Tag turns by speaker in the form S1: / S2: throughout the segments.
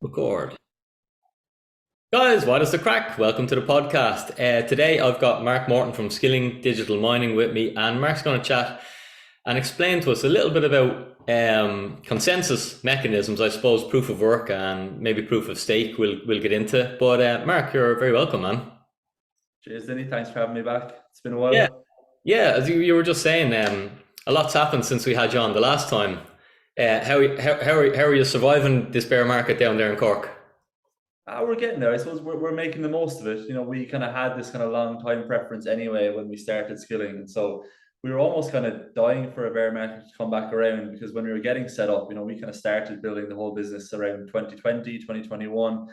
S1: Record. Guys, what is the crack? Welcome to the podcast. Today I've got Mark Morton from Skilling Digital Mining with me, and Mark's going to chat and explain to us a little bit about consensus mechanisms, I suppose, proof of work and maybe proof of stake we'll get into. But Mark, you're very welcome, man.
S2: Cheers, Dinny. Thanks for having me back. It's been a
S1: Yeah,
S2: while.
S1: yeah. As you were just saying, a lot's happened since we had you on the last time. How are you surviving this bear market down there in Cork?
S2: We're getting there. I suppose we're making the most of it. We kind of had this kind of long time preference anyway when we started skilling. And so we were almost kind of dying for a bear market to come back around because when we were getting set up, we kind of started building the whole business around 2020, 2021.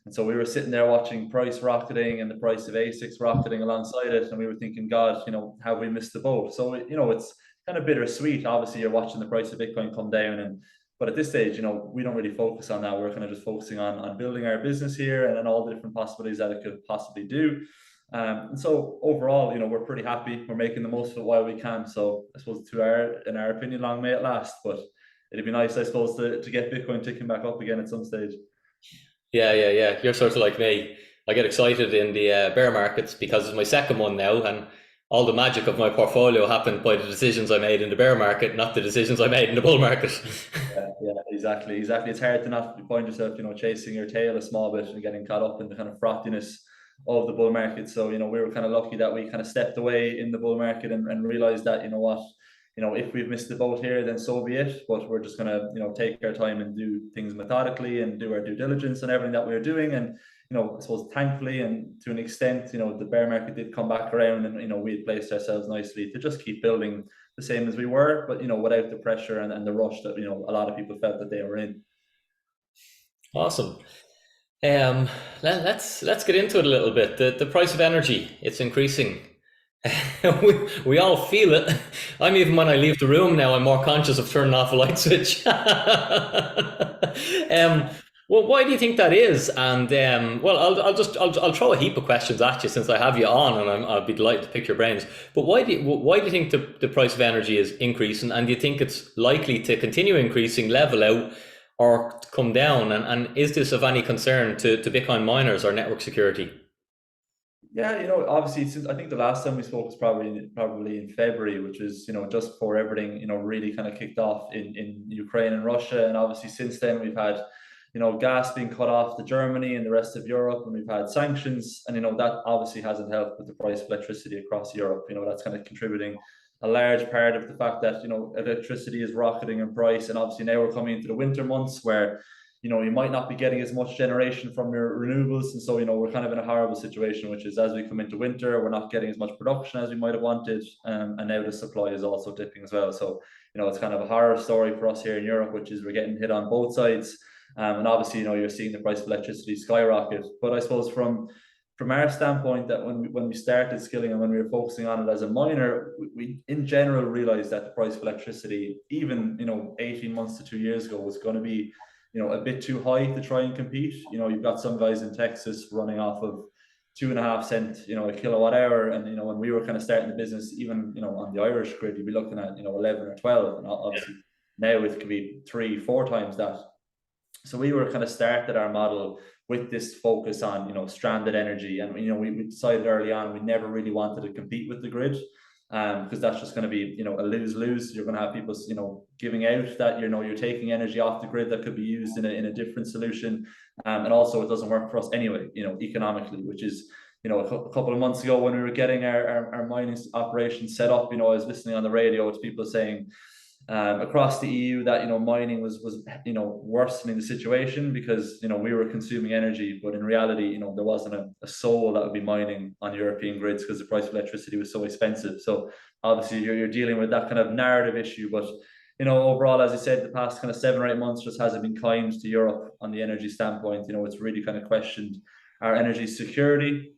S2: And so we were sitting there watching price rocketing and the price of ASICs rocketing alongside it. And we were thinking, God, have we missed the boat? So, it's kind of bittersweet. Obviously, you're watching the price of Bitcoin come down, but at this stage, we don't really focus on that. We're kind of just focusing on building our business here and all the different possibilities that it could possibly do. And so overall, we're pretty happy. We're making the most of it while we can. So I suppose in our opinion, long may it last. But it'd be nice, I suppose, to get Bitcoin ticking back up again at some stage.
S1: Yeah. You're sort of like me. I get excited in the bear markets because it's my second one now, and all the magic of my portfolio happened by the decisions I made in the bear market, not the decisions I made in the bull market.
S2: Yeah, exactly. It's hard to not find yourself, chasing your tail a small bit and getting caught up in the kind of frothiness of the bull market. So, we were kind of lucky that we kind of stepped away in the bull market and realized that, if we've missed the boat here, then so be it. But we're just gonna, take our time and do things methodically and do our due diligence and everything that we're doing. And I suppose thankfully and to an extent, the bear market did come back around, and we had placed ourselves nicely to just keep building the same as we were, but without the pressure and the rush that a lot of people felt that they were in.
S1: Awesome. Um, let's get into it a little bit. The price of energy, it's increasing. we all feel it. I'm even when I leave the room now, I'm more conscious of turning off a light switch. Well, why do you think that is? And well, I'll throw a heap of questions at you since I have you on, and I'll be delighted to pick your brains. But why do you think the price of energy is increasing, and do you think it's likely to continue increasing, level out, or come down? And is this of any concern to Bitcoin miners or network security?
S2: Yeah, obviously, since I think the last time we spoke was probably in February, which is just before everything really kind of kicked off in Ukraine and Russia, and obviously since then we've had gas being cut off to Germany and the rest of Europe, and we've had sanctions, and that obviously hasn't helped with the price of electricity across Europe. That's kind of contributing a large part of the fact that electricity is rocketing in price, and obviously now we're coming into the winter months where you might not be getting as much generation from your renewables. And so, we're kind of in a horrible situation, which is as we come into winter, we're not getting as much production as we might have wanted. And now the supply is also dipping as well. So, it's kind of a horror story for us here in Europe, which is we're getting hit on both sides. And obviously, you're seeing the price of electricity skyrocket. But I suppose from our standpoint, that when we started skilling and when we were focusing on it as a miner, we in general realized that the price of electricity, even 18 months to 2 years ago, was going to be a bit too high to try and compete. You've got some guys in Texas running off of 2.5 cents, a kilowatt hour. And, when we were kind of starting the business, even, on the Irish grid, you'd be looking at, 11 or 12. And obviously now it could be 3-4 times that. So we were kind of started our model with this focus on, stranded energy. And, we decided early on, we never really wanted to compete with the grid. Because that's just going to be, a lose-lose. You're going to have people, giving out that, you're taking energy off the grid that could be used in a different solution. And also it doesn't work for us anyway, economically, which is, a couple of months ago when we were getting our mining operation set up, I was listening on the radio to people saying, across the EU that mining was worsening the situation because we were consuming energy, but in reality there wasn't a soul that would be mining on European grids because the price of electricity was so expensive. So obviously you're dealing with that kind of narrative issue, but overall, as I said, the past kind of 7 or 8 months just hasn't been kind to Europe on the energy standpoint. It's really kind of questioned our energy security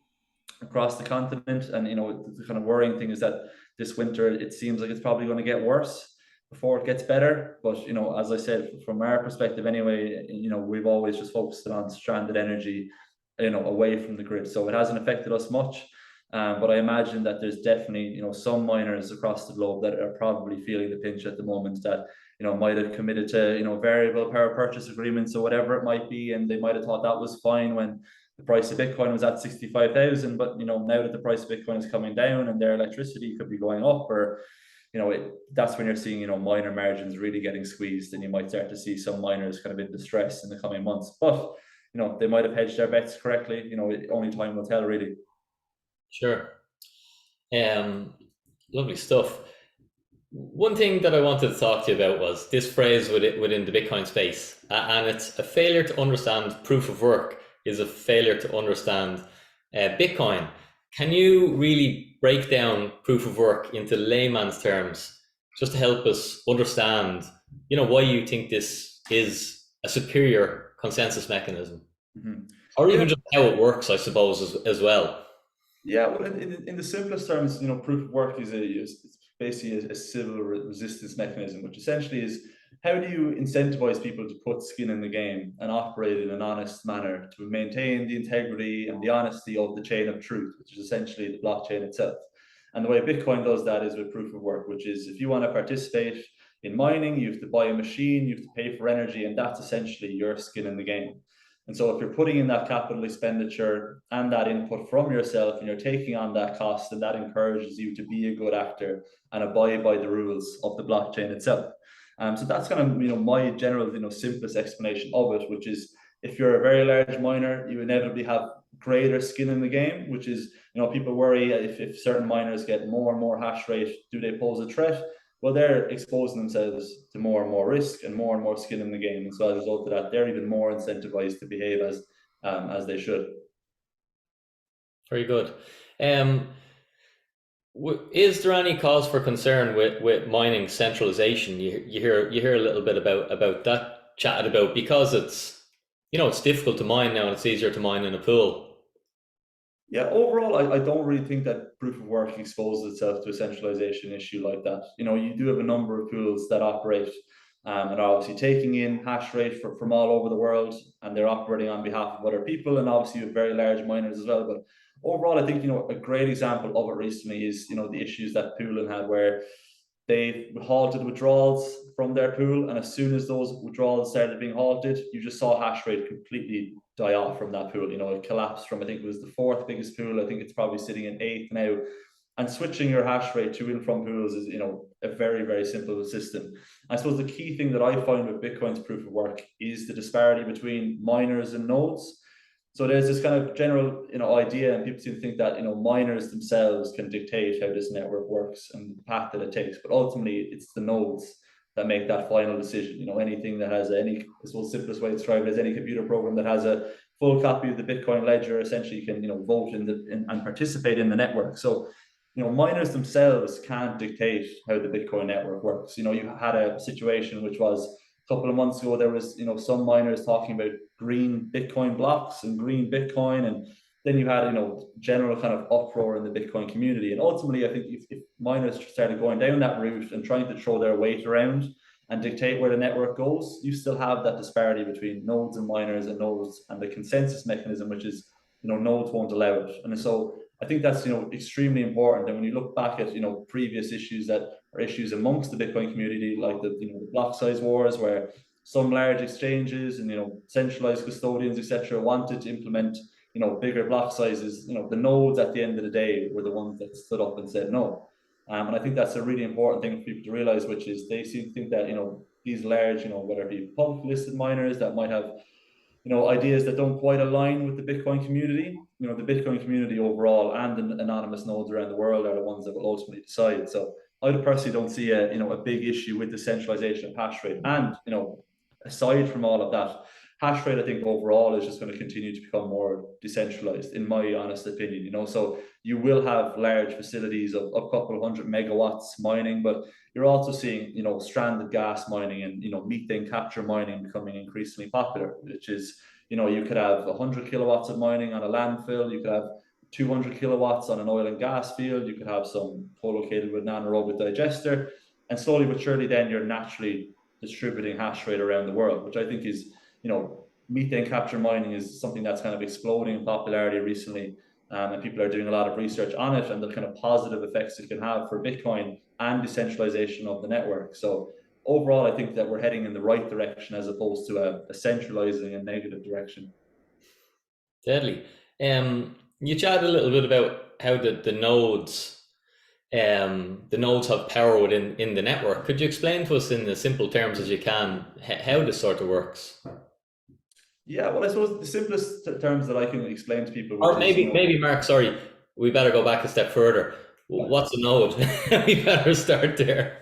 S2: across the continent, and the kind of worrying thing is that this winter it seems like it's probably going to get worse before it gets better. But as I said, from our perspective anyway, we've always just focused on stranded energy, away from the grid. So it hasn't affected us much. But I imagine that there's definitely, some miners across the globe that are probably feeling the pinch at the moment that might have committed to, variable power purchase agreements or whatever it might be, and they might have thought that was fine when the price of Bitcoin was at 65,000. But now that the price of Bitcoin is coming down and their electricity could be going up, or that's when you're seeing miner margins really getting squeezed, and you might start to see some miners kind of in distress in the coming months. But they might have hedged their bets correctly. Only time will tell, really.
S1: Sure. Lovely stuff. One thing that I wanted to talk to you about was this phrase within the Bitcoin space, and it's a failure to understand proof of work is a failure to understand Bitcoin. Can you really break down proof of work into layman's terms, just to help us understand, why you think this is a superior consensus mechanism, or even just how it works, I suppose, as well?
S2: Yeah, well, in the simplest terms, proof of work is basically a civil resistance mechanism, which essentially is, how do you incentivize people to put skin in the game and operate in an honest manner to maintain the integrity and the honesty of the chain of truth, which is essentially the blockchain itself. And the way Bitcoin does that is with proof of work, which is, if you want to participate in mining, you have to buy a machine, you have to pay for energy, and that's essentially your skin in the game. And so if you're putting in that capital expenditure and that input from yourself, and you're taking on that cost, and that encourages you to be a good actor and abide by the rules of the blockchain itself. So that's kind of my general simplest explanation of it, which is, if you're a very large miner, you inevitably have greater skin in the game, which is, people worry if certain miners get more and more hash rate, do they pose a threat? Well, they're exposing themselves to more and more risk and more skin in the game. And so as a result of that, they're even more incentivized to behave as they should.
S1: Very good. Is there any cause for concern with mining centralization? You hear a little bit about that chatted about, because it's difficult to mine now and it's easier to mine in a pool.
S2: Yeah, overall, I don't really think that proof of work exposes itself to a centralization issue like that. You do have a number of pools that operate and are obviously taking in hash rate from all over the world, and they're operating on behalf of other people, and obviously you have very large miners as well. But overall, I think a great example of it recently is the issues that pooling had, where they halted withdrawals from their pool, and as soon as those withdrawals started being halted, you just saw hash rate completely die off from that pool. It collapsed from, I think it was the fourth biggest pool, I think it's probably sitting in eighth now. And switching your hash rate to and from pools is a very, very simple system. I suppose the key thing that I find with Bitcoin's proof of work is the disparity between miners and nodes. So there's this kind of general idea, and people seem to think that miners themselves can dictate how this network works and the path that it takes, but ultimately it's the nodes that make that final decision. Anything that has I suppose simplest way to describe it is, any computer program that has a full copy of the Bitcoin ledger essentially can vote and participate in the network. So miners themselves can't dictate how the Bitcoin network works. You had a situation which was, a couple of months ago, there was some miners talking about green Bitcoin blocks and green Bitcoin, and then you had general kind of uproar in the Bitcoin community. And ultimately, I think if miners started going down that route and trying to throw their weight around and dictate where the network goes, you still have that disparity between nodes and miners and nodes, and the consensus mechanism, which is nodes won't allow it. And so I think that's extremely important. And when you look back at previous issues that are issues amongst the Bitcoin community, like the block size wars, where some large exchanges and centralized custodians, etc., wanted to implement bigger block sizes, the nodes at the end of the day were the ones that stood up and said no. And I think that's a really important thing for people to realize, which is they seem to think that these large, whether it be public listed miners that might have ideas that don't quite align with the Bitcoin community. The Bitcoin community overall and the anonymous nodes around the world are the ones that will ultimately decide. So I personally don't see a big issue with the centralization of hash rate. And aside from all of that, hash rate, I think overall is just going to continue to become more decentralized, in my honest opinion. So you will have large facilities of a couple of hundred megawatts mining, but you're also seeing stranded gas mining and methane capture mining becoming increasingly popular, which is you could have 100 kilowatts of mining on a landfill, you could have 200 kilowatts on an oil and gas field, you could have some co-located with an anaerobic digester, and slowly but surely then you're naturally distributing hash rate around the world, which I think is methane capture mining is something that's kind of exploding in popularity recently. And people are doing a lot of research on it and the kind of positive effects it can have for Bitcoin and decentralization of the network. So overall, I think that we're heading in the right direction as opposed to a centralizing and negative direction.
S1: Deadly. You chatted a little bit about how the nodes have power within in the network. Could you explain to us in as simple terms as you can how this sort of works?
S2: Yeah, well, I suppose the simplest terms that I can explain to people, which
S1: Or
S2: is,
S1: maybe Mark, sorry, we better go back a step further. What's a node? We better start there.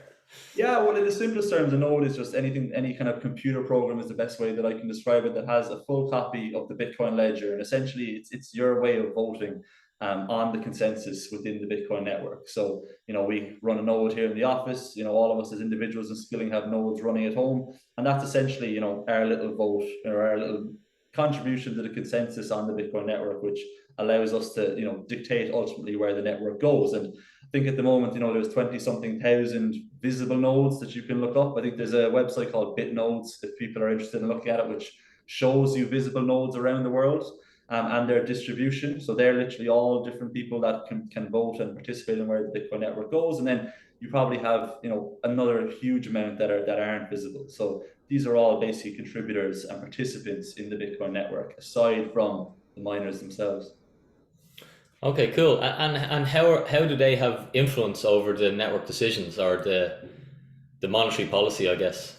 S2: yeah, well, in the simplest terms, a node is just anything, any kind of computer program is the best way that I can describe it, that has a full copy of the Bitcoin ledger. And essentially, it's your way of voting on the consensus within the Bitcoin network. So, we run a node here in the office. All of us as individuals in Skilling have nodes running at home. And that's essentially, our little vote or our little contribution to the consensus on the Bitcoin network, which allows us to, dictate ultimately where the network goes. And I think at the moment, there's 20 something thousand visible nodes that you can look up. I think there's a website called BitNodes if people are interested in looking at it, which shows you visible nodes around the world and their distribution. So they're literally all different people that can vote and participate in where the Bitcoin network goes. And then you probably have, another huge amount that aren't visible. So these are all basically contributors and participants in the Bitcoin network, aside from the miners themselves.
S1: Okay, cool. And how do they have influence over the network decisions or the monetary policy, I guess?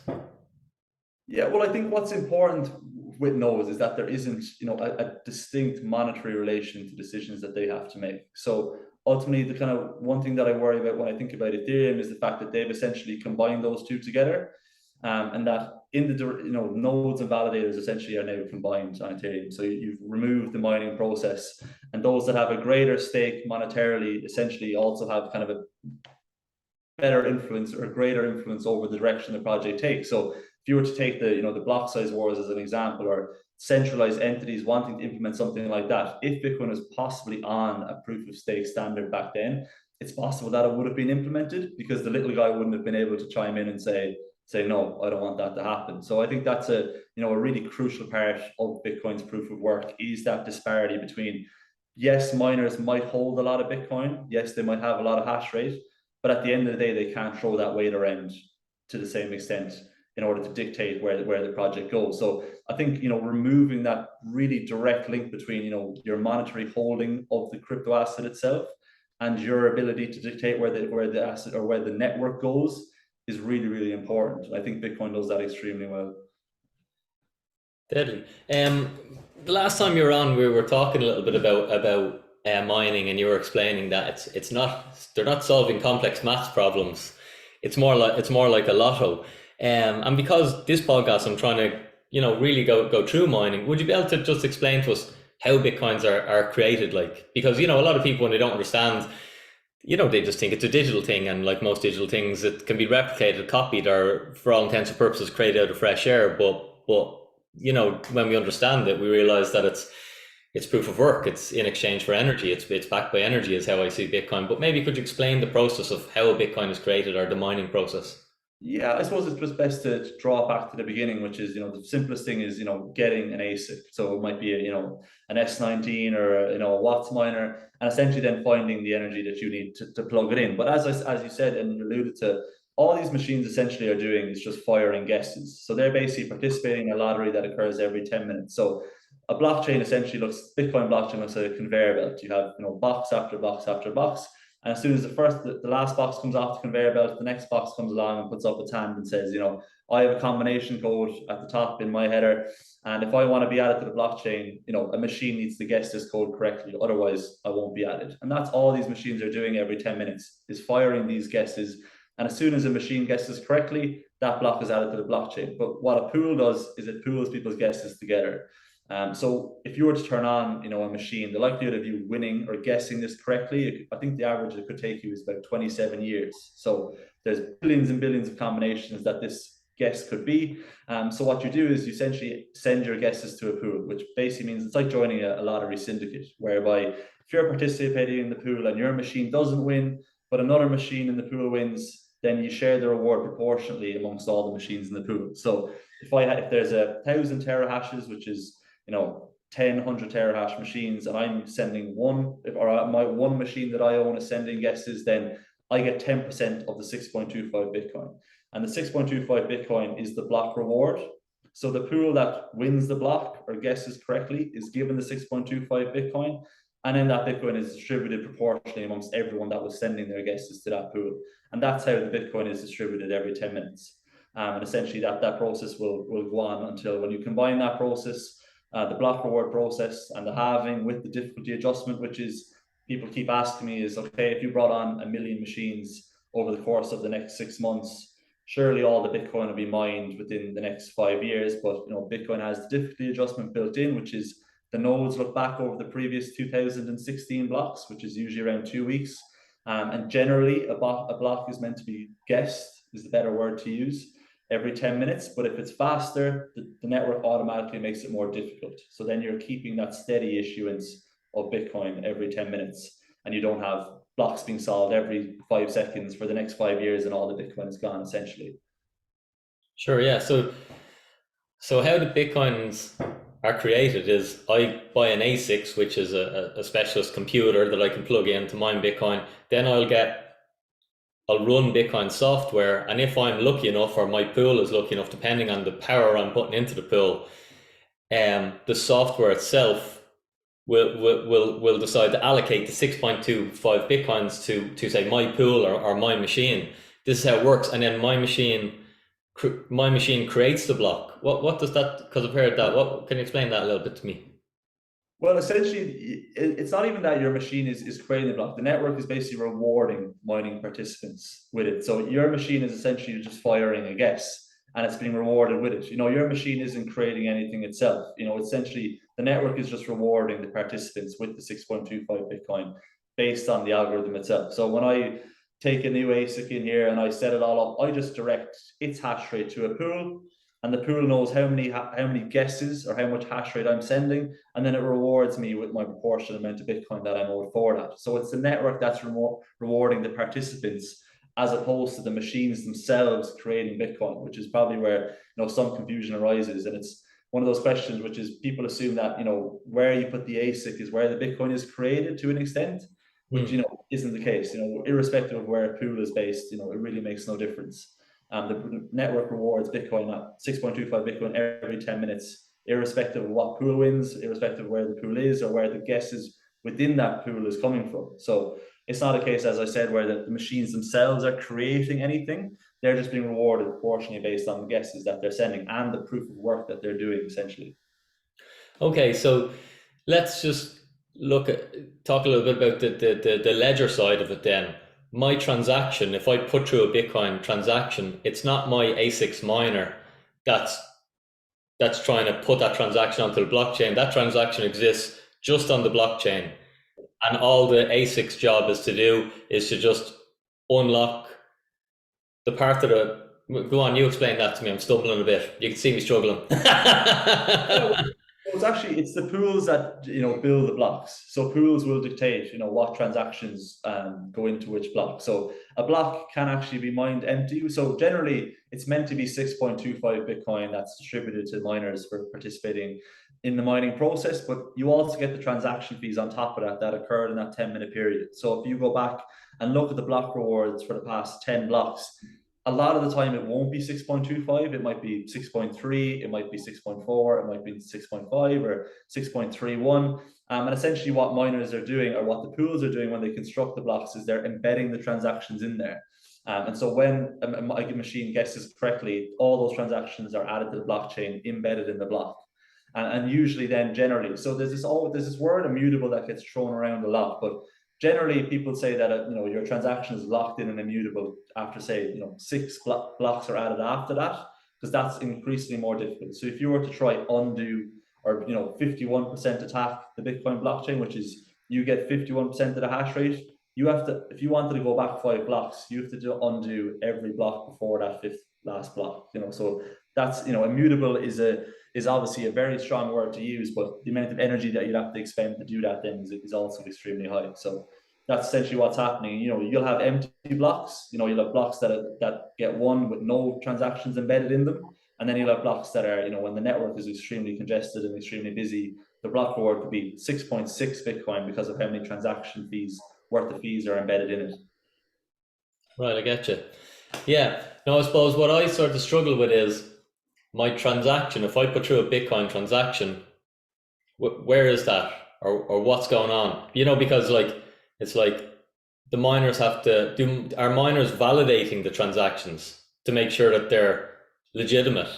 S2: Yeah, well, I think what's important with nodes is that there isn't, a distinct monetary relation to decisions that they have to make. So ultimately, the kind of one thing that I worry about when I think about Ethereum is the fact that they've essentially combined those two together, and that in the nodes and validators essentially are now combined on Ethereum. So you've removed the mining process, and those that have a greater stake monetarily essentially also have kind of a better influence or greater influence over the direction the project takes. So if you were to take the block size wars as an example, or centralized entities wanting to implement something like that, if Bitcoin was possibly on a proof of stake standard back then, it's possible that it would have been implemented because the little guy wouldn't have been able to chime in and say no, I don't want that to happen. So I think that's a really crucial part of Bitcoin's proof of work, is that disparity between, yes, miners might hold a lot of Bitcoin, yes, they might have a lot of hash rate, but at the end of the day, they can't throw that weight around to the same extent in order to dictate where the project goes. So I think removing that really direct link between your monetary holding of the crypto asset itself and your ability to dictate where the asset or where the network goes is really, really important. I think Bitcoin does that extremely well.
S1: Deadly. The last time you were on, we were talking a little bit about mining, and you were explaining that it's not, they're not solving complex maths problems. It's more like a lotto. And because this podcast, I'm trying to really go through mining. Would you be able to just explain to us how bitcoins are created? Like, because a lot of people, when they don't understand, they just think it's a digital thing, and like most digital things, it can be replicated, copied, or for all intents and purposes created out of fresh air. But when we understand it, we realize that it's proof of work. It's in exchange for energy. It's backed by energy, is how I see Bitcoin. But maybe could you explain the process of how a Bitcoin is created, or the mining process?
S2: Yeah, I suppose it's just best to draw back to the beginning, which is, the simplest thing is, getting an ASIC. So it might be an S19 or a Watts miner, and essentially then finding the energy that you need to plug it in. But as you said and you alluded to, all these machines essentially are doing is just firing guesses. So they're basically participating in a lottery that occurs every 10 minutes. So a blockchain essentially Bitcoin blockchain looks like a conveyor belt. You have box after box after box. And as soon as the last box comes off the conveyor belt, the next box comes along and puts up its hand and says, I have a combination code at the top in my header. And if I want to be added to the blockchain, a machine needs to guess this code correctly. Otherwise, I won't be added. And that's all these machines are doing every 10 minutes, is firing these guesses. And as soon as a machine guesses correctly, that block is added to the blockchain. But what a pool does is it pools people's guesses together. So if you were to turn on, a machine, the likelihood of you winning or guessing this correctly, I think the average it could take you is about 27 years. So there's billions and billions of combinations that this guess could be. So what you do is you essentially send your guesses to a pool, which basically means it's like joining a lottery syndicate, whereby if you're participating in the pool and your machine doesn't win, but another machine in the pool wins, then you share the reward proportionately amongst all the machines in the pool. So if there's 1,000 terahashes, which is 10, 100 terahash machines, and I'm sending my one machine that I own is sending guesses, then I get 10% of the 6.25 Bitcoin. And the 6.25 Bitcoin is the block reward. So the pool that wins the block or guesses correctly is given the 6.25 Bitcoin. And then that Bitcoin is distributed proportionally amongst everyone that was sending their guesses to that pool. And that's how the Bitcoin is distributed every 10 minutes. And essentially that process will go on until when you combine that process, the block reward process and the halving with the difficulty adjustment, which is people keep asking me is, okay, if you brought on 1 million machines over the course of the next 6 months, surely all the Bitcoin will be mined within the next 5 years. But Bitcoin has the difficulty adjustment built in, which is the nodes look back over the previous 2016 blocks, which is usually around 2 weeks. And generally, a block is meant to be guessed, is the better word to use, every 10 minutes. But if it's faster, the network automatically makes it more difficult. So then you're keeping that steady issuance of Bitcoin every 10 minutes. And you don't have blocks being solved every 5 seconds for the next 5 years and all the Bitcoin is gone, essentially.
S1: Sure, yeah. So how the Bitcoins are created is I buy an ASIC, which is a specialist computer that I can plug in to mine Bitcoin. Then I'll run Bitcoin software, and if I'm lucky enough, or my pool is lucky enough, depending on the power I'm putting into the pool, the software itself will decide to allocate the 6.25 Bitcoins to say my pool or my machine. This is how it works, and then my machine creates the block. What does that? Because I've heard that. What can you explain that a little bit to me?
S2: Well, essentially, it's not even that your machine is creating the block. The network is basically rewarding mining participants with it. So your machine is essentially just firing a guess, and it's being rewarded with it. Your machine isn't creating anything itself. Essentially, the network is just rewarding the participants with the 6.25 Bitcoin based on the algorithm itself. So when I take a new ASIC in here and I set it all up, I just direct its hash rate to a pool, and the pool knows how many guesses or how much hash rate I'm sending, and then it rewards me with my proportional amount of Bitcoin that I'm owed for that. So it's the network that's rewarding the participants as opposed to the machines themselves creating Bitcoin, which is probably where some confusion arises. And it's one of those questions which is people assume that where you put the ASIC is where the Bitcoin is created to an extent, which isn't the case. Irrespective of where a pool is based, it really makes no difference. The network rewards Bitcoin at 6.25 Bitcoin every 10 minutes, irrespective of what pool wins, irrespective of where the pool is or where the guesses within that pool is coming from. So it's not a case, as I said, where the machines themselves are creating anything. They're just being rewarded proportionally based on the guesses that they're sending and the proof of work that they're doing, essentially.
S1: Okay, so let's just talk a little bit about the ledger side of it then. My transaction, if I put through a Bitcoin transaction, it's not my ASICs miner that's trying to put that transaction onto the blockchain. That transaction exists just on the blockchain. And all the ASIC's job is to just unlock the part of the... Go on, you explain that to me. I'm stumbling a bit. You can see me struggling.
S2: It's the pools that build the blocks. So pools will dictate what transactions go into which block. So a block can actually be mined empty. So generally it's meant to be 6.25 Bitcoin that's distributed to miners for participating in the mining process, but you also get the transaction fees on top of that occurred in that 10-minute period. So if you go back and look at the block rewards for the past 10 blocks, a lot of the time it won't be 6.25, it might be 6.3, it might be 6.4, it might be 6.5 or 6.31. And essentially what miners are doing, or what the pools are doing when they construct the blocks, is they're embedding the transactions in there. And so when a machine guesses correctly, all those transactions are added to the blockchain, embedded in the block. And usually then generally, so there's this word immutable that gets thrown around a lot, but generally people say that your transaction is locked in and immutable after, say, 6 blocks are added after that, because that's increasingly more difficult. So if you were to try undo or 51% attack the Bitcoin blockchain, which is you get 51% of the hash rate, you have to, if you wanted to go back 5 blocks, you have to undo every block before that 5th last block. So that's immutable is obviously a very strong word to use, but the amount of energy that you'd have to expend to do that then is also extremely high. So that's essentially what's happening. You'll have empty blocks. You'll have blocks that get won with no transactions embedded in them, and then you'll have blocks that are, when the network is extremely congested and extremely busy, the block reward could be 6.6 Bitcoin because of how many transaction fees worth of fees are embedded in it.
S1: Right, I get you. Yeah. No, I suppose what I sort of struggle with is my transaction. If I put through a Bitcoin transaction, where is that, or what's going on? Because like it's like the miners have to do. Are miners validating the transactions to make sure that they're legitimate?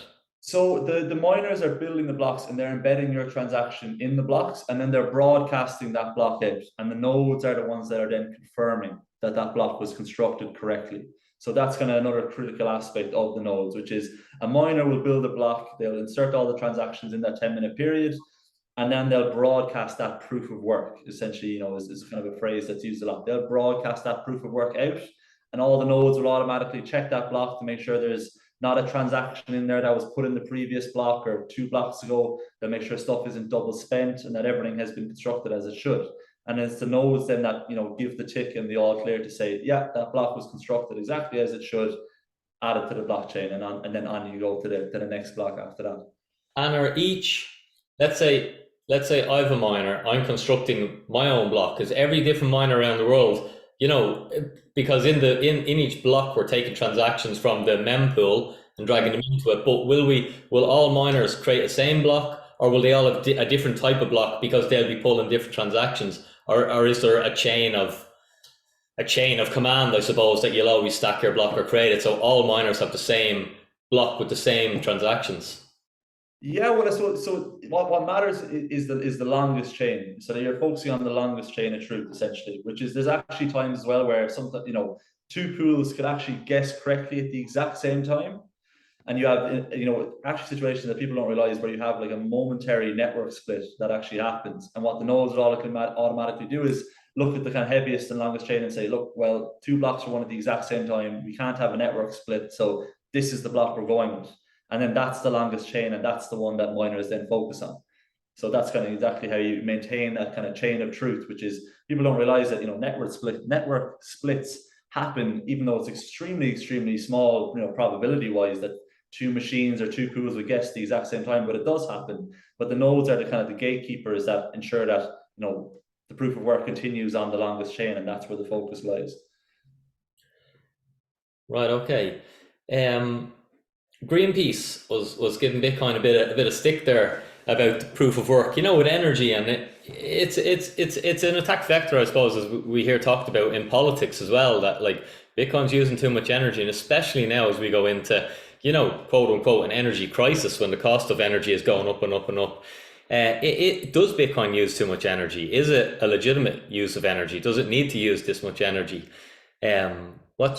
S2: So the miners are building the blocks and they're embedding your transaction in the blocks, and then they're broadcasting that block out. And the nodes are the ones that are then confirming that that block was constructed correctly. So that's kind of another critical aspect of the nodes, which is a miner will build a block, they'll insert all the transactions in that 10-minute period, and then they'll broadcast that proof of work. Essentially, is kind of a phrase that's used a lot. They'll broadcast that proof of work out, and all the nodes will automatically check that block to make sure there's not a transaction in there that was put in the previous block or 2 blocks ago. They'll make sure stuff isn't double spent and that everything has been constructed as it should. And it's the nodes then that give the tick and the all clear to say, yeah, that block was constructed exactly as it should, add it to the blockchain, and then on you go to the next block after that.
S1: And are each, let's say, I have a miner, I'm constructing my own block, because every different miner around the world, because in each block we're taking transactions from the mempool and dragging them into it. But will all miners create the same block, or will they all have a different type of block because they'll be pulling different transactions, or is there a chain of command, I suppose, that you'll always stack your block or create it so all miners have the same block with the same transactions?
S2: Yeah, well, so what matters is the longest chain. So you're focusing on the longest chain of truth, essentially, which is there's actually times as well where sometimes two pools could actually guess correctly at the exact same time, and you have actually situations that people don't realize where you have like a momentary network split that actually happens. And what the nodes would automatically do is look at the kind of heaviest and longest chain and say, look, well, 2 blocks are one at the exact same time. We can't have a network split, so this is the block we're going with. And then that's the longest chain, and that's the one that miners then focus on. So that's kind of exactly how you maintain that kind of chain of truth, which is people don't realize that network splits happen, even though it's extremely small, probability wise, that 2 machines or 2 pools would guess the exact same time, but it does happen. But the nodes are the kind of the gatekeepers that ensure that the proof of work continues on the longest chain, and that's where the focus lies.
S1: Right. Okay. Greenpeace was giving Bitcoin a bit of stick there about the proof of work, with energy, and it's an attack vector, I suppose, as we hear talked about in politics as well, that like Bitcoin's using too much energy, and especially now as we go into quote unquote an energy crisis when the cost of energy is going up and up and up. Does Bitcoin use too much energy? Is it a legitimate use of energy? Does it need to use this much energy? Where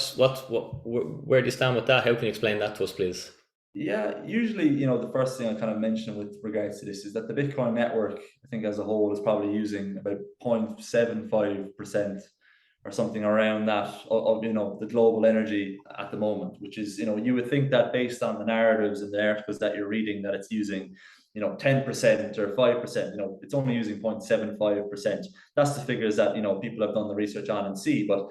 S1: do you stand with that? How can you explain that to us, please?
S2: Yeah, usually, the first thing I kind of mention with regards to this is that the Bitcoin network, I think as a whole, is probably using about 0.75% or something around that of the global energy at the moment, which is, you would think that based on the narratives and the articles that you're reading, that it's using 10% or 5%. It's only using 0.75%. That's the figures that people have done the research on and see. But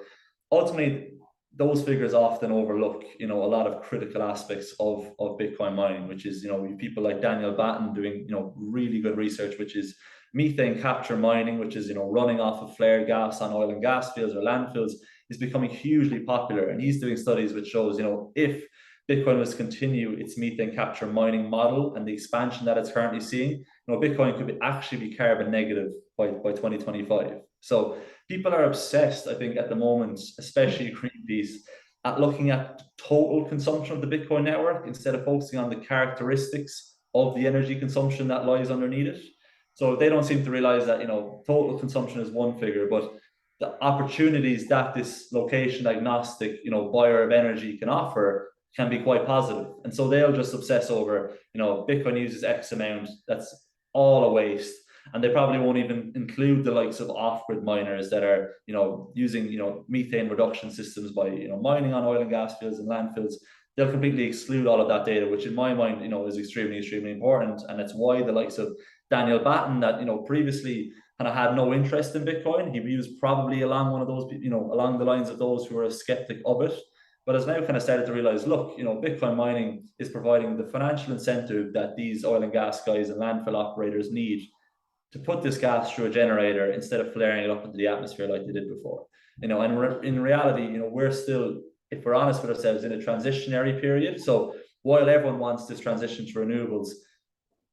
S2: ultimately, those figures often overlook, a lot of critical aspects of Bitcoin mining, which is, people like Daniel Batten doing, really good research, which is methane capture mining, which is, running off of flared gas on oil and gas fields or landfills, is becoming hugely popular. And he's doing studies which shows, if Bitcoin was to continue its methane capture mining model and the expansion that it's currently seeing, Bitcoin could actually be carbon negative by 2025. So people are obsessed, I think, at the moment, especially Greenpeace, at looking at total consumption of the Bitcoin network instead of focusing on the characteristics of the energy consumption that lies underneath it. So they don't seem to realize that, total consumption is one figure, but the opportunities that this location agnostic, buyer of energy can offer can be quite positive. And so they'll just obsess over, Bitcoin uses X amount, that's all a waste. And they probably won't even include the likes of off-grid miners that are, using, methane reduction systems by, mining on oil and gas fields and landfills. They'll completely exclude all of that data, which in my mind, is extremely important. And it's why the likes of Daniel Batten, that, previously kind of had no interest in Bitcoin, he was probably along one of those, along the lines of those who are a skeptic of it, but has now kind of started to realize, look, Bitcoin mining is providing the financial incentive that these oil and gas guys and landfill operators need to put this gas through a generator instead of flaring it up into the atmosphere like they did before. And in reality, we're still if we're honest with ourselves, in a transitionary period. So while everyone wants this transition to renewables,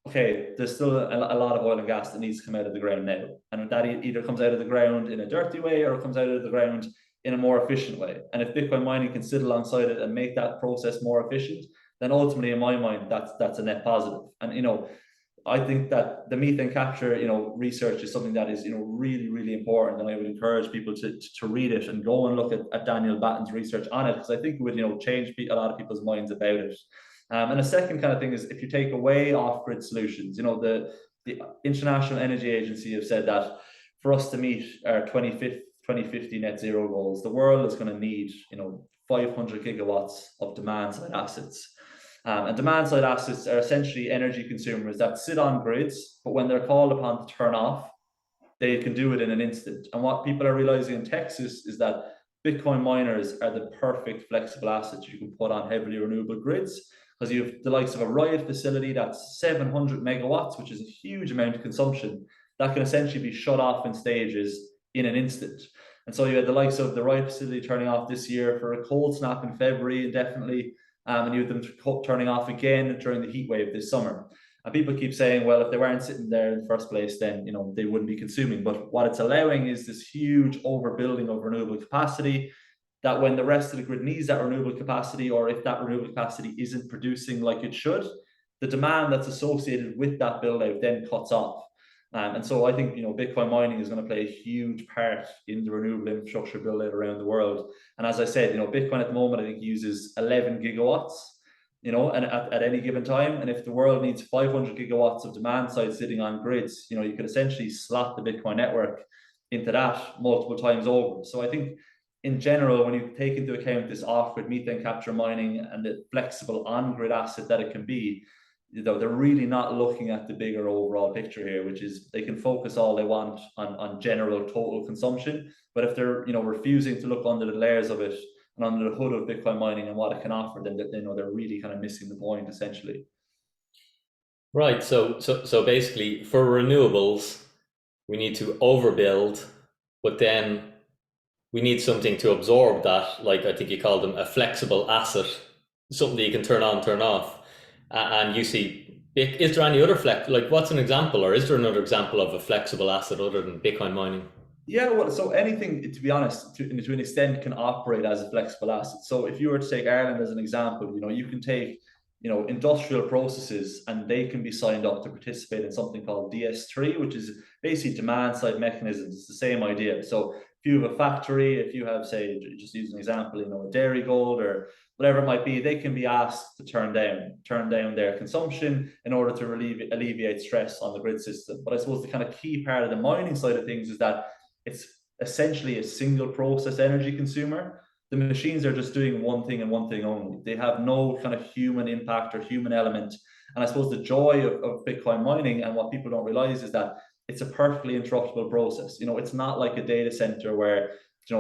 S2: okay, there's still a lot of oil and gas that needs to come out of the ground now. And that either comes out of the ground in a dirty way or it comes out of the ground in a more efficient way. And if Bitcoin mining can sit alongside it and make that process more efficient, then ultimately, in my mind, that's a net positive. And I think that the methane capture, research is something that is, really, really important. And I would encourage people to read it and go and look at Daniel Batten's research on it, because I think it would, change a lot of people's minds about it. And a second kind of thing is, if you take away off-grid solutions, the International Energy Agency have said that for us to meet our 2050 net zero goals, the world is going to need, 500 gigawatts of demand-side assets. And demand-side assets are essentially energy consumers that sit on grids, but when they're called upon to turn off, they can do it in an instant. And what people are realizing in Texas is that Bitcoin miners are the perfect flexible assets you can put on heavily renewable grids, because you have the likes of a Riot facility that's 700 megawatts, which is a huge amount of consumption, that can essentially be shut off in stages in an instant. And so you had the likes of the Riot facility turning off this year for a cold snap in February, indefinitely. And you had them turning off again during the heat wave this summer. And people keep saying, well, if they weren't sitting there in the first place, then they wouldn't be consuming. But what it's allowing is this huge overbuilding of renewable capacity, that when the rest of the grid needs that renewable capacity, or if that renewable capacity isn't producing like it should, the demand that's associated with that build out then cuts off. And so I think Bitcoin mining is going to play a huge part in the renewable infrastructure build out around the world. And as I said, Bitcoin at the moment I think uses 11 gigawatts, and at any given time. And if the world needs 500 gigawatts of demand side sitting on grids, you could essentially slot the Bitcoin network into that multiple times over. So I think in general, when you take into account this off-grid methane capture mining and the flexible on-grid asset that it can be, they're really not looking at the bigger overall picture here, which is they can focus all they want on general total consumption. But if they're refusing to look under the layers of it and under the hood of Bitcoin mining and what it can offer, then they're really kind of missing the point essentially.
S1: Right. So basically, for renewables, we need to overbuild, but then we need something to absorb that. Like I think you called them a flexible asset, something that you can turn on, turn off. And you see, is there any other what's an example, or is there another example of a flexible asset other than Bitcoin mining?
S2: Yeah, well, so anything, to be honest, to an extent, can operate as a flexible asset. So if you were to take Ireland as an example, you can take, industrial processes, and they can be signed up to participate in something called DS3, which is basically demand side mechanisms. It's the same idea. So if you have a factory, if you have, say, just use an example, a Dairy Gold or whatever it might be, they can be asked to turn down their consumption in order to alleviate stress on the grid system. But I suppose the kind of key part of the mining side of things is that it's essentially a single process energy consumer. The machines are just doing one thing and one thing only. They have no kind of human impact or human element. And I suppose the joy of Bitcoin mining, and what people don't realize, is that it's a perfectly interruptible process. It's not like a data center where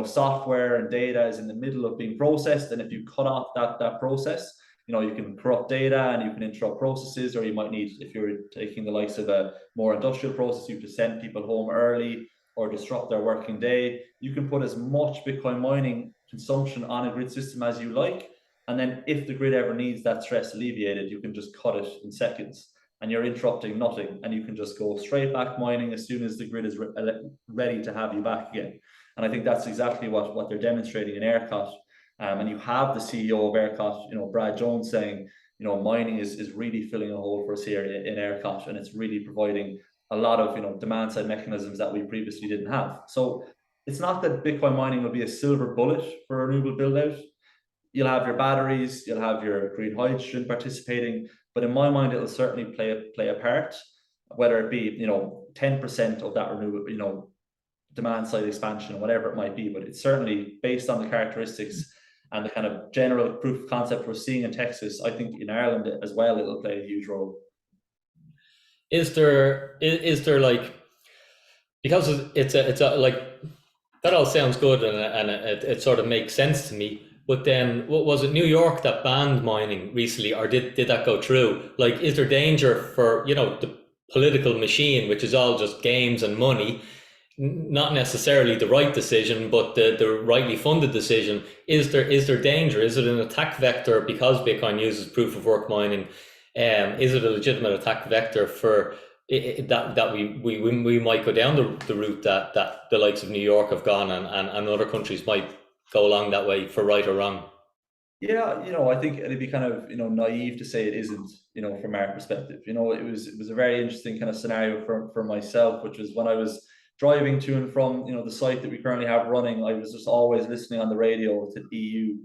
S2: software and data is in the middle of being processed, and if you cut off that process, you can corrupt data and you can interrupt processes, or you might need, if you're taking the likes of a more industrial process, you have to send people home early or disrupt their working day. You can put as much Bitcoin mining consumption on a grid system as you like, and then if the grid ever needs that stress alleviated, you can just cut it in seconds, and you're interrupting nothing, and you can just go straight back mining as soon as the grid is ready to have you back again. And I think that's exactly what they're demonstrating in ERCOT. And you have the CEO of ERCOT, Brad Jones, saying, mining is really filling a hole for us here in ERCOT, and it's really providing a lot of demand side mechanisms that we previously didn't have. So it's not that Bitcoin mining will be a silver bullet for a renewable build out. You'll have your batteries, you'll have your green hydrogen participating, but in my mind, it'll certainly play a part, whether it be 10% of that renewable demand side expansion, whatever it might be. But it's certainly based on the characteristics and the kind of general proof of concept we're seeing in Texas. I think in Ireland as well, it'll play a huge role.
S1: Is there like, because it's a like, that all sounds good and it sort of makes sense to me. But then, was it New York that banned mining recently, or did that go through? Like, is there danger for the political machine, which is all just games and money, not necessarily the right decision, but the rightly funded decision. Is there danger? Is it an attack vector because Bitcoin uses proof of work mining? Is it a legitimate attack vector for that we might go down the route that the likes of New York have gone, and other countries might go along that way, for right or wrong?
S2: Yeah, I think it'd be kind of, naive to say it isn't, from our perspective. It was a very interesting kind of scenario for myself, which was when I was driving to and from, the site that we currently have running. I was just always listening on the radio to the EU,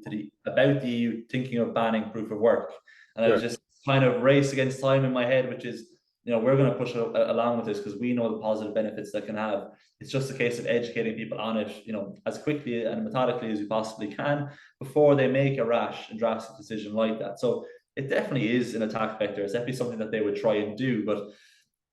S2: about the EU thinking of banning proof of work. And I was
S1: Sure.
S2: just kind of race against time in my head, which is, we're going to push along with this because we know the positive benefits that can have. It's just a case of educating people on it, as quickly and methodically as we possibly can before they make a rash and drastic decision like that. So it definitely is an attack vector. It's definitely something that they would try and do. But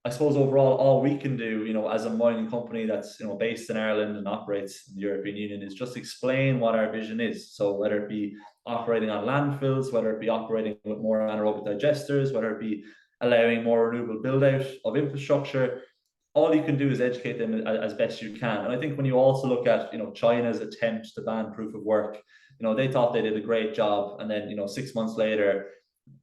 S2: I suppose overall, all we can do, as a mining company that's, based in Ireland and operates in the European Union, is just explain what our vision is. So whether it be operating on landfills, whether it be operating with more anaerobic digesters, whether it be allowing more renewable build out of infrastructure, all you can do is educate them as best you can. And I think when you also look at, China's attempt to ban proof of work, they thought they did a great job, and then 6 months later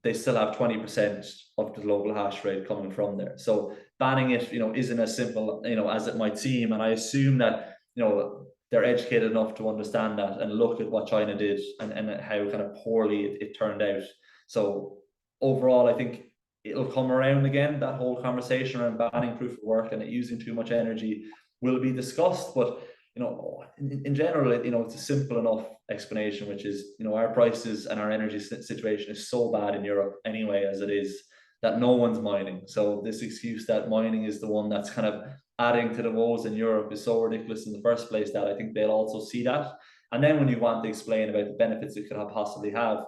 S2: they still have 20% of the global hash rate coming from there. So banning it, isn't as simple, as it might seem. And I assume that, they're educated enough to understand that and look at what China did, and how kind of poorly it turned out. So overall, I think it'll come around again. That whole conversation around banning proof of work and it using too much energy will be discussed. But in general, it's a simple enough explanation, which is, our prices and our energy situation is so bad in Europe anyway, as it is, that no one's mining. So this excuse that mining is the one that's kind of adding to the woes in Europe is so ridiculous in the first place, that I think they'll also see that. And then when you want to explain about the benefits it could possibly have,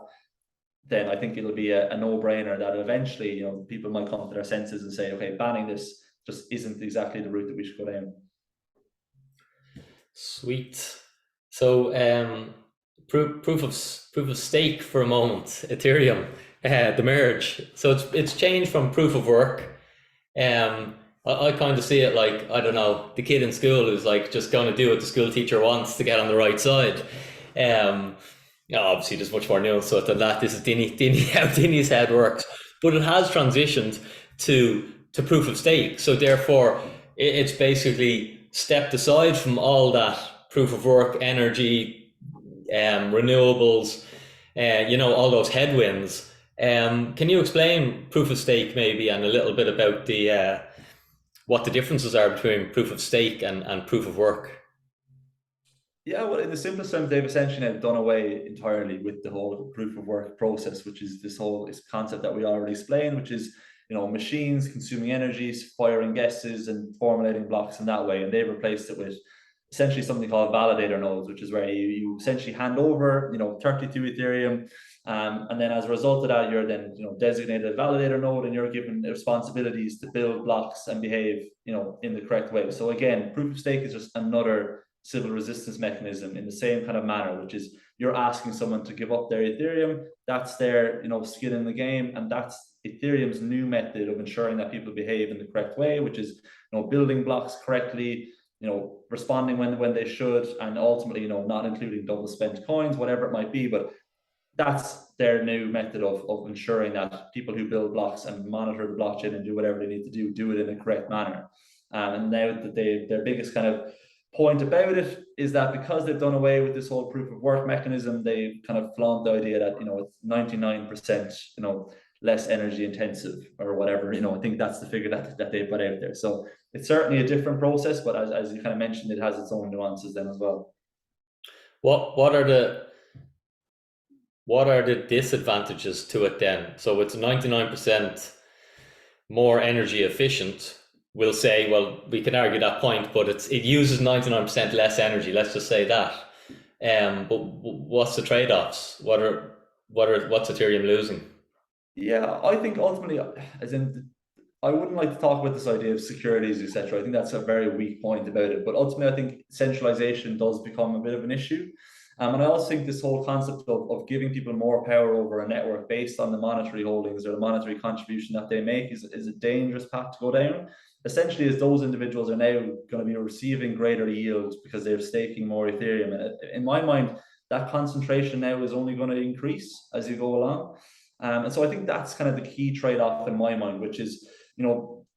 S2: then I think it'll be a no-brainer that eventually, people might come to their senses and say, okay, banning this just isn't exactly the route that we should go down.
S1: Sweet. So proof of stake for a moment. Ethereum, the merge. So it's changed from proof of work. I kind of see it like, I don't know, the kid in school who's like just going to do what the school teacher wants to get on the right side. Obviously, there's much more nuance to it than that. This is how Dinny's head works, but it has transitioned to proof of stake. So therefore, it's basically stepped aside from all that proof of work, energy, renewables, all those headwinds. Can you explain proof of stake maybe, and a little bit about the what the differences are between proof of stake and proof of work?
S2: Yeah, well, in the simplest terms, they've essentially now done away entirely with the whole proof of work process, which is this concept that we already explained, which is, machines consuming energies, firing guesses, and formulating blocks in that way. And they've replaced it with essentially something called Validator Nodes, which is where you essentially hand over, 32 Ethereum, and then as a result of that, you're then, designated a validator node, and you're given responsibilities to build blocks and behave, in the correct way. So again, proof of stake is just another civil resistance mechanism in the same kind of manner, which is you're asking someone to give up their Ethereum. That's their, skin in the game, and that's Ethereum's new method of ensuring that people behave in the correct way, which is, building blocks correctly, responding when they should, and ultimately, not including double spent coins, whatever it might be. But that's their new method of ensuring that people who build blocks and monitor the blockchain and do whatever they need to do it in a correct manner. And now that their biggest kind of point about it is that because they've done away with this whole proof of work mechanism, they kind of flaunt the idea that, it's 99%, less energy intensive or whatever. I think that's the figure that they put out there. So it's certainly a different process, but as you kind of mentioned, it has its own nuances then as well.
S1: What are the disadvantages to it then? So it's 99% more energy efficient. We'll say, well, we can argue that point, but it uses 99% less energy. Let's just say that. But what's the trade-offs? What's Ethereum losing?
S2: Yeah, I think ultimately, as in, I wouldn't like to talk about this idea of securities, etc. I think that's a very weak point about it. But ultimately, I think centralization does become a bit of an issue. And I also think this whole concept of giving people more power over a network based on the monetary holdings or the monetary contribution that they make is a dangerous path to go down. Essentially, as those individuals are now going to be receiving greater yield because they're staking more Ethereum. And in my mind, that concentration now is only going to increase as you go along. And so I think that's kind of the key trade-off in my mind, which is,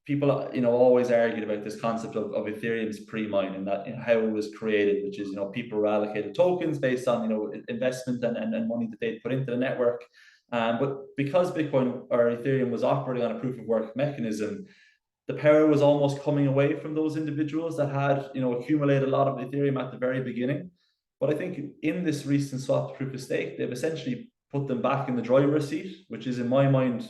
S2: people, always argued about this concept of Ethereum's pre-mine and that, how it was created, which is, people were allocated tokens based on, investment and money that they'd put into the network. But because Bitcoin or Ethereum was operating on a proof of work mechanism, the power was almost coming away from those individuals that had, accumulated a lot of Ethereum at the very beginning. But I think in this recent swap to proof of stake, they've essentially put them back in the driver's seat, which is, in my mind,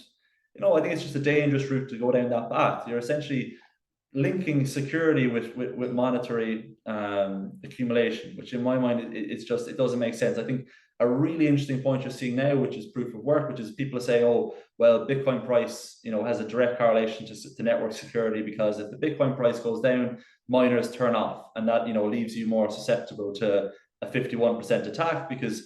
S2: I think it's just a dangerous route to go down that path. You're essentially linking security with monetary accumulation, which in my mind, it doesn't make sense. I think a really interesting point you're seeing now, which is proof of work, which is people say, oh, well, Bitcoin price, has a direct correlation to network security, because if the Bitcoin price goes down, miners turn off, and that, leaves you more susceptible to a 51% attack because,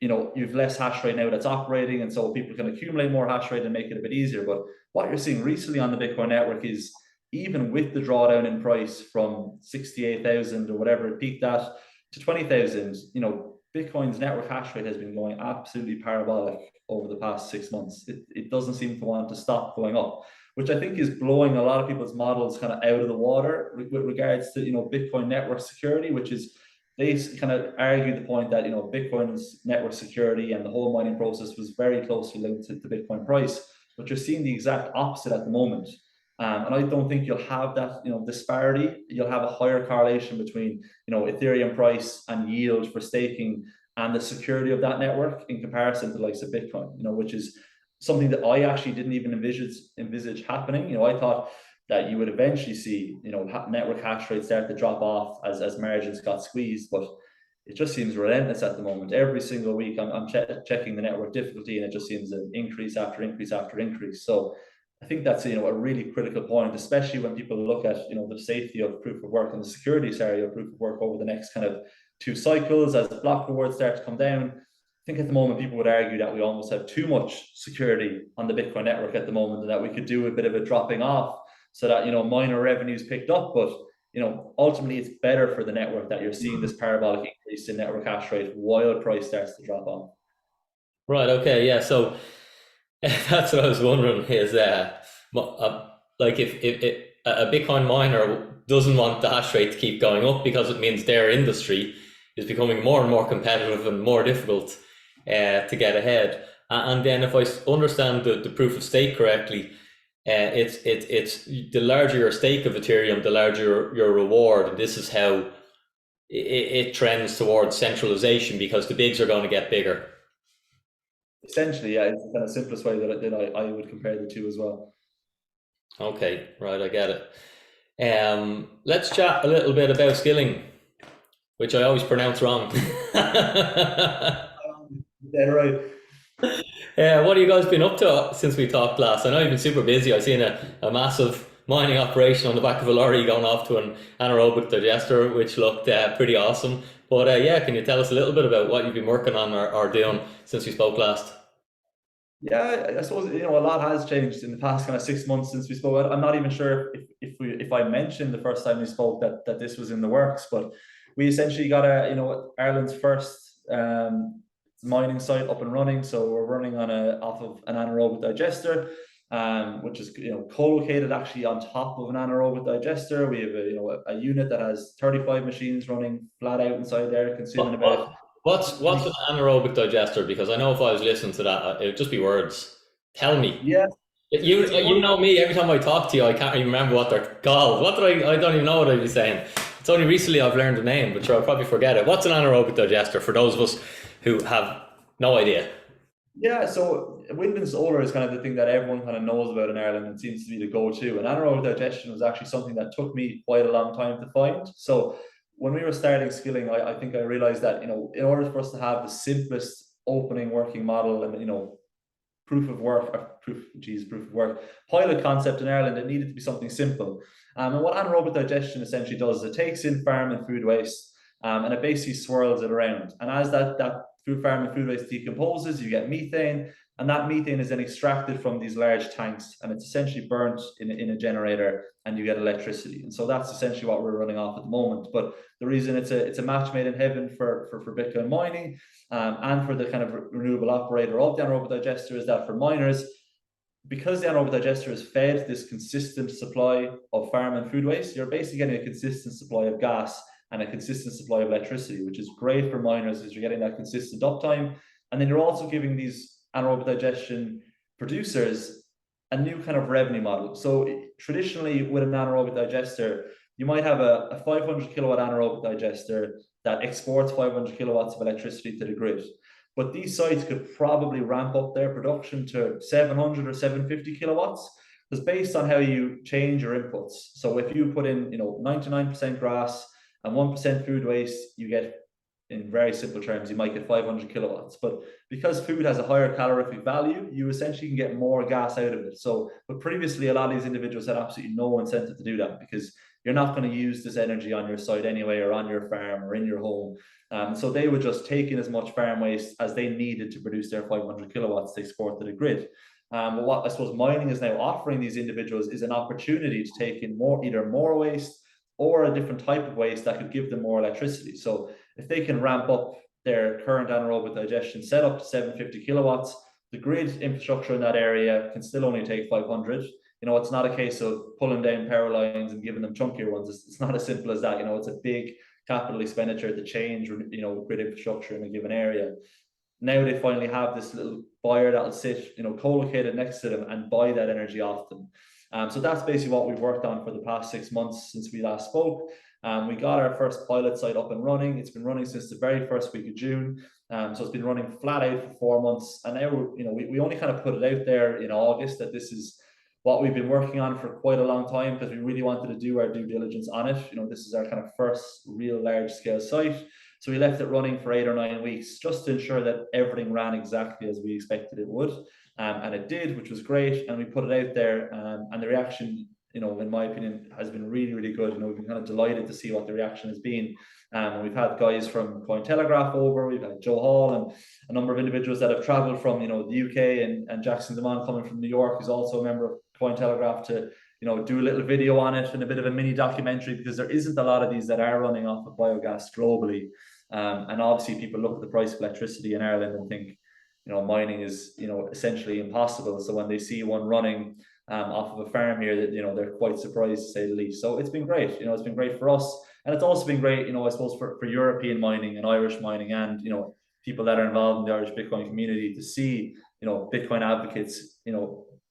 S2: you've less hash rate now that's operating, and so people can accumulate more hash rate and make it a bit easier. But what you're seeing recently on the Bitcoin network is, even with the drawdown in price from 68,000 or whatever it peaked at to 20,000, Bitcoin's network hash rate has been going absolutely parabolic over the past 6 months. It doesn't seem to want to stop going up, which I think is blowing a lot of people's models kind of out of the water with regards to, Bitcoin network security, which is, they kind of argue the point that, Bitcoin's network security and the whole mining process was very closely linked to the Bitcoin price. But you're seeing the exact opposite at the moment. And I don't think you'll have that, disparity. You'll have a higher correlation between, Ethereum price and yield for staking and the security of that network in comparison to the likes of Bitcoin, which is something that I actually didn't even envisage happening. I thought that you would eventually see, network hash rate start to drop off as margins got squeezed, but it just seems relentless at the moment. Every single week I'm checking the network difficulty, and it just seems an increase after increase after increase. So I think that's, a really critical point, especially when people look at, the safety of proof of work and the security area of proof of work over the next kind of 2 cycles as block rewards start to come down. I think at the moment people would argue that we almost have too much security on the Bitcoin network at the moment, and that we could do a bit of a dropping off so that, miner revenues picked up. But, ultimately it's better for the network that you're seeing this parabolic increase in network hash rate while price starts to drop off.
S1: Right. Okay. Yeah. So that's what I was wondering is, like if a Bitcoin miner doesn't want the hash rate to keep going up, because it means their industry is becoming more and more competitive and more difficult to get ahead. And then if I understand the proof of stake correctly, it's the larger your stake of Ethereum, the larger your reward. And this is how it trends towards centralization, because the bigs are going to get bigger.
S2: Essentially, yeah, it's the kind of simplest way that I would compare the two as well.
S1: Okay, right, I get it. Let's chat a little bit about skilling, which I always pronounce wrong.
S2: Yeah, right.
S1: What have you guys been up to since we talked last? I know you've been super busy. I've seen a massive mining operation on the back of a lorry going off to an anaerobic digester, which looked pretty awesome. But yeah, can you tell us a little bit about what you've been working on or doing since we spoke last?
S2: Yeah, I suppose, a lot has changed in the past kind of 6 months since we spoke. I'm not even sure if I mentioned the first time we spoke that this was in the works, but we essentially got Ireland's first mining site up and running. So we're running off of an anaerobic digester, which is co-located actually on top of an anaerobic digester. We have a unit that has 35 machines running flat out inside there, consuming about.
S1: What's an anaerobic digester? Because I know if I was listening to that, it would just be words. Tell me.
S2: Yeah.
S1: You know me. Every time I talk to you, I can't even remember what they're called. I don't even know what I'd be saying. It's only recently I've learned the name, but sure, I'll probably forget it. What's an anaerobic digester for those of us who have no idea?
S2: Yeah, so wind and solar is kind of the thing that everyone kind of knows about in Ireland and seems to be the go-to. And anaerobic digestion was actually something that took me quite a long time to find. So when we were starting skilling, I think I realized that, in order for us to have the simplest opening working model and, proof of work pilot concept in Ireland, it needed to be something simple. And what anaerobic digestion essentially does is it takes in farm and food waste, and it basically swirls it around. And as that food farming food waste decomposes, you get methane, and that methane is then extracted from these large tanks, and it's essentially burnt in a generator, and you get electricity. And so that's essentially what we're running off at the moment. But the reason it's a match made in heaven for Bitcoin mining, and for the kind of renewable operator of the anaerobic digester, is that for miners, because the anaerobic digester is fed this consistent supply of farm and food waste, you're basically getting a consistent supply of gas and a consistent supply of electricity, which is great for miners because you're getting that consistent uptime. And then you're also giving these anaerobic digestion producers a new kind of revenue model. So traditionally with an anaerobic digester, you might have a 500 kilowatt anaerobic digester that exports 500 kilowatts of electricity to the grid. But these sites could probably ramp up their production to 700 or 750 kilowatts. Because based on how you change your inputs. So if you put in, 99% grass and 1% food waste, you get, in very simple terms, you might get 500 kilowatts. But because food has a higher calorific value, you essentially can get more gas out of it. So, but previously, a lot of these individuals had absolutely no incentive to do that, because you're not going to use this energy on your site anyway, or on your farm, or in your home. So they would just take in as much farm waste as they needed to produce their 500 kilowatts to export to the grid. But what I suppose mining is now offering these individuals is an opportunity to take in either more waste or a different type of waste that could give them more electricity. So if they can ramp up their current anaerobic digestion setup to 750 kilowatts, the grid infrastructure in that area can still only take 500. It's not a case of pulling down power lines and giving them chunkier ones. It's not as simple as that. It's a big capital expenditure to change, grid infrastructure in a given area. Now they finally have this little buyer that'll sit, co-located next to them and buy that energy off them. So that's basically what we've worked on for the past 6 months since we last spoke. We got our first pilot site up and running. It's been running since the very first week of June. So it's been running flat out for 4 months. And now, we only kind of put it out there in August that this is what we've been working on for quite a long time, because we really wanted to do our due diligence on it. This is our kind of first real large scale site. So we left it running for 8 or 9 weeks just to ensure that everything ran exactly as we expected it would. And it did, which was great. And we put it out there, and the reaction, in my opinion, has been really, really good. We've been kind of delighted to see what the reaction has been. We've had guys from Cointelegraph over, we've had Joe Hall, and a number of individuals that have traveled from, the UK, and Jackson Damon coming from New York, who's also a member of Cointelegraph, to, do a little video on it and a bit of a mini documentary, because there isn't a lot of these that are running off of biogas globally. And obviously people look at the price of electricity in Ireland and think, mining is, essentially impossible. So when they see one running off of a farm here, that, they're quite surprised, to say the least. So it's been great. It's been great for us. And it's also been great, I suppose, for European mining and Irish mining, and, people that are involved in the Irish Bitcoin community, to see, Bitcoin advocates,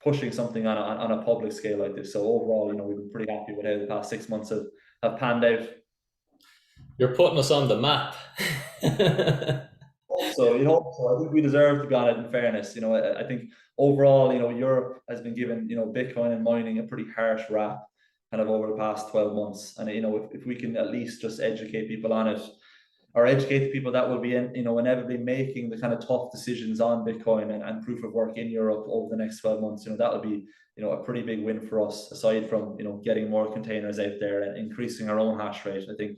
S2: pushing something on a public scale like this. So overall, we've been pretty happy with how the past 6 months have panned out.
S1: You're putting us on the map.
S2: So, I think we deserve to be on it, in fairness. I think overall, Europe has been given, Bitcoin and mining a pretty harsh rap kind of over the past 12 months. And, if we can at least just educate people on it, or educate the people that will be, inevitably making the kind of tough decisions on Bitcoin and proof of work in Europe over the next 12 months, that'll be, a pretty big win for us, aside from, getting more containers out there and increasing our own hash rate. I think,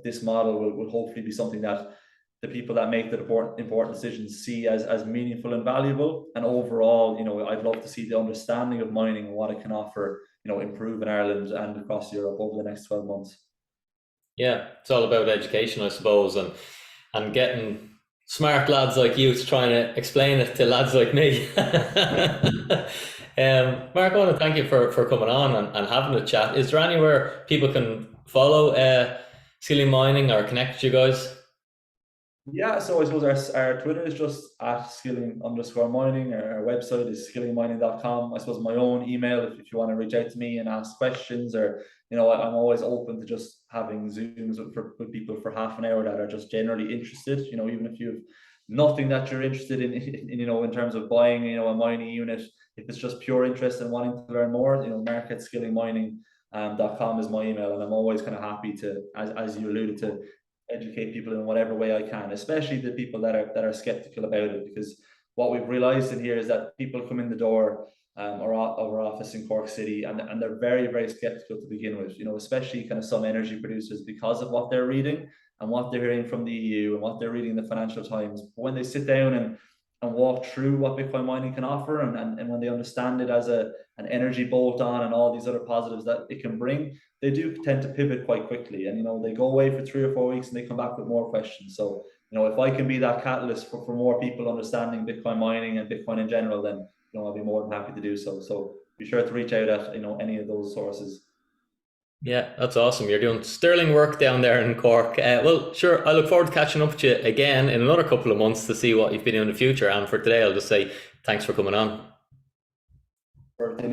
S2: this model will hopefully be something that the people that make the important decisions see as meaningful and valuable. And overall, I'd love to see the understanding of mining and what it can offer, improve in Ireland and across Europe over the next 12 months.
S1: Yeah, it's all about education, I suppose, and getting smart lads like you to trying to explain it to lads like me. Mark, I want to thank you for coming on and having a chat. Is there anywhere people can follow Skilling Mining or connect with you guys?
S2: Yeah, so I suppose our Twitter is just at skilling_mining. Our website is skillingmining.com. I suppose my own email, if you want to reach out to me and ask questions, or, I'm always open to just having Zooms with people for half an hour that are just generally interested, even if you have nothing that you're interested in in terms of buying, a mining unit. If it's just pure interest and wanting to learn more, Mark at skillingmining.com is my email. And I'm always kind of happy to, as you alluded to, educate people in whatever way I can, especially the people that are skeptical about it, because what we've realized in here is that people come in the door or our office in Cork City, and they're very, very skeptical to begin with, especially kind of some energy producers, because of what they're reading. and what they're hearing from the EU and what they're reading in the Financial Times. But when they sit down and walk through what Bitcoin mining can offer, and when they understand it as an energy bolt on and all these other positives that it can bring, they do tend to pivot quite quickly. And they go away for 3 or 4 weeks and they come back with more questions. So if I can be that catalyst for more people understanding Bitcoin mining and Bitcoin in general, then I'll be more than happy to do so. So be sure to reach out at any of those sources.
S1: Yeah, that's awesome. You're doing sterling work down there in Cork. Well, sure, I look forward to catching up with you again in another couple of months to see what you've been doing in the future. And for today, I'll just say thanks for coming on.
S2: Perfect.